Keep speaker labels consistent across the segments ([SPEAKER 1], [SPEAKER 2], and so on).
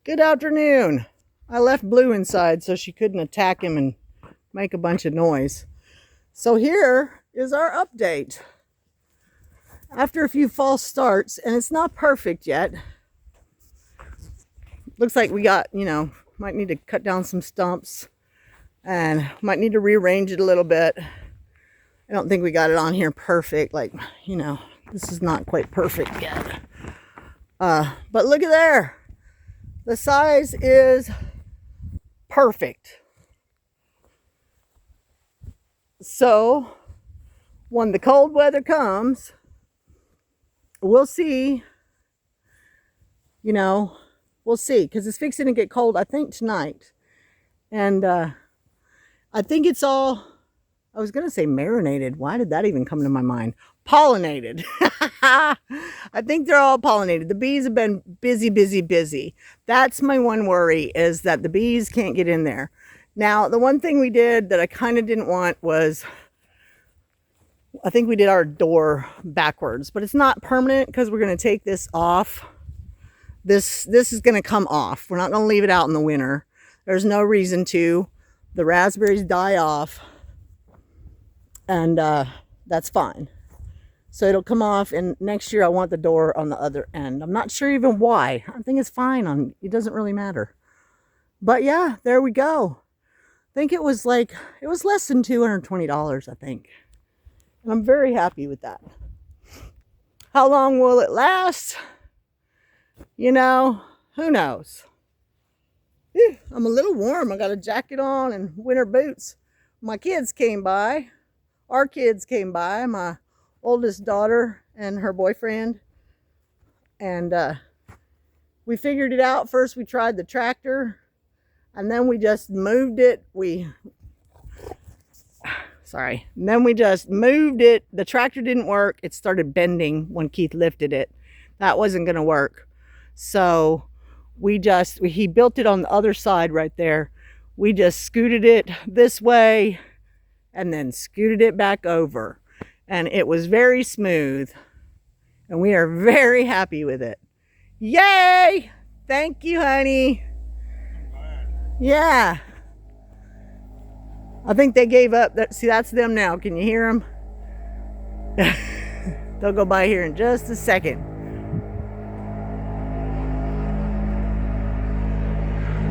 [SPEAKER 1] Good afternoon. I left Blue inside so she couldn't attack him and make a bunch of noise. So here is our update. After a few false starts, and it's not perfect yet. Looks like we got, might need to cut down some stumps and might need to rearrange it a little bit. I don't think we got it on here perfect. This is not quite perfect yet. But look at there. The size is perfect. So when the cold weather comes, we'll see. We'll see, because it's fixing to get cold, I think, tonight. And I think it's all, I was going to say marinated. Why did that even come to my mind? Pollinated. I think they're all pollinated. The bees have been busy. That's my one worry, is that the bees can't get in there. Now, the one thing we did that I kind of didn't want was, I think we did our door backwards, but it's not permanent because we're going to take this off. This is going to come off. We're not going to leave it out in the winter. There's no reason to. The raspberries die off, and that's fine. So it'll come off, and next year I want the door on the other end. I'm not sure even why. I think it's fine. It doesn't really matter. But yeah, there we go. I think it was less than $220, I think. And I'm very happy with that. How long will it last? Who knows? I'm a little warm. I got a jacket on and winter boots. My kids came by. Our kids came by. My oldest daughter and her boyfriend. And we figured it out. First we tried the tractor. And then we just moved it. And then we just moved it. The tractor didn't work. It started bending when Keith lifted it. That wasn't going to work. So he built it on the other side right there. We just scooted it this way and then scooted it back over. And it was very smooth. And we are very happy with it. Yay! Thank you, honey. Yeah. I think they gave up. See, that's them now. Can you hear them? They'll go by here in just a second.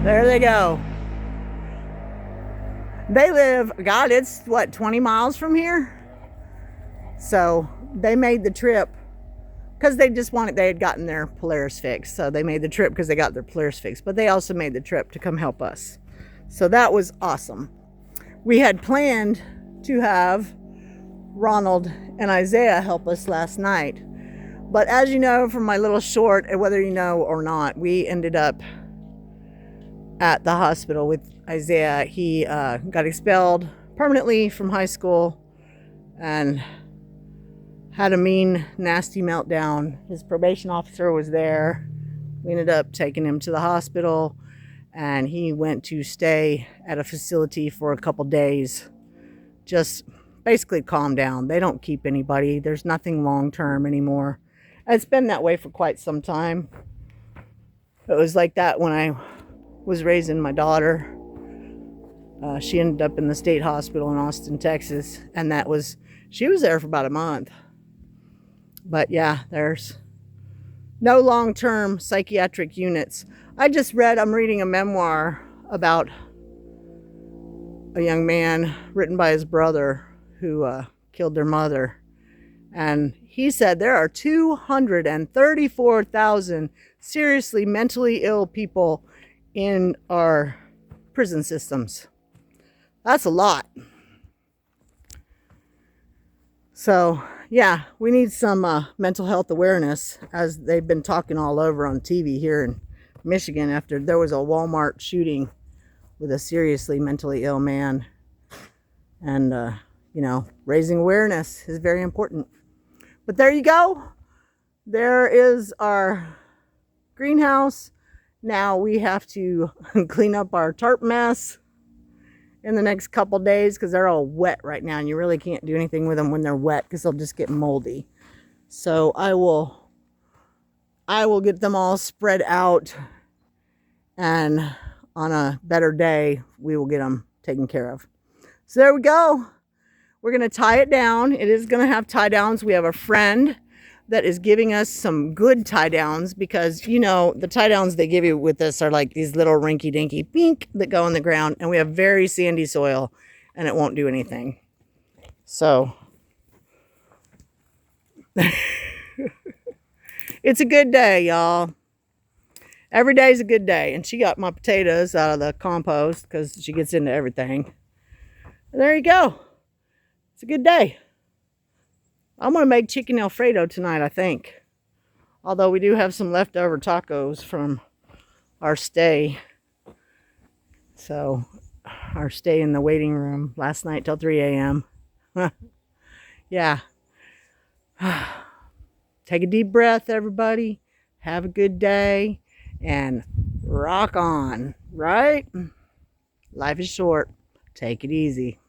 [SPEAKER 1] There they go. They live, God, it's 20 miles from here? So they made the trip because they had gotten their Polaris fixed. So they made the trip because they got their Polaris fixed. But they also made the trip to come help us. So that was awesome. We had planned to have Ronald and Isaiah help us last night. But as you know from my little short, whether you know or not, we ended up at the hospital with Isaiah. He got expelled permanently from high school and had a mean, nasty meltdown. His probation officer was there. We ended up taking him to the hospital, and he went to stay at a facility for a couple days. Just basically calm down. They don't keep anybody. There's nothing long-term anymore. It's been that way for quite some time. It was like that when I was raising my daughter. She ended up in the state hospital in Austin, Texas, and she was there for about a month. But yeah, there's no long-term psychiatric units. I'm reading a memoir about a young man written by his brother who killed their mother. And he said there are 234,000 seriously mentally ill people in our prison systems. That's a lot. So yeah, we need some mental health awareness, as they've been talking all over on TV here in Michigan after there was a Walmart shooting with a seriously mentally ill man. And raising awareness is very important. But there you go. There is our greenhouse. Now we have to clean up our tarp mess in the next couple days because they're all wet right now, and you really can't do anything with them when they're wet because they'll just get moldy. So I will get them all spread out And on a better day, we will get them taken care of. So there we go. We're going to tie it down. It is going to have tie downs. We have a friend that is giving us some good tie downs because, you know, the tie downs they give you with this are like these little rinky dinky pink that go in the ground. And we have very sandy soil and it won't do anything. So it's a good day, y'all. Every day is a good day. And she got my potatoes out of the compost because she gets into everything. And there you go. It's a good day. I'm going to make chicken Alfredo tonight, I think. Although we do have some leftover tacos from our stay. So, our stay in the waiting room last night till 3 a.m. Yeah. Take a deep breath, everybody. Have a good day. And rock on, right? Life is short. Take it easy.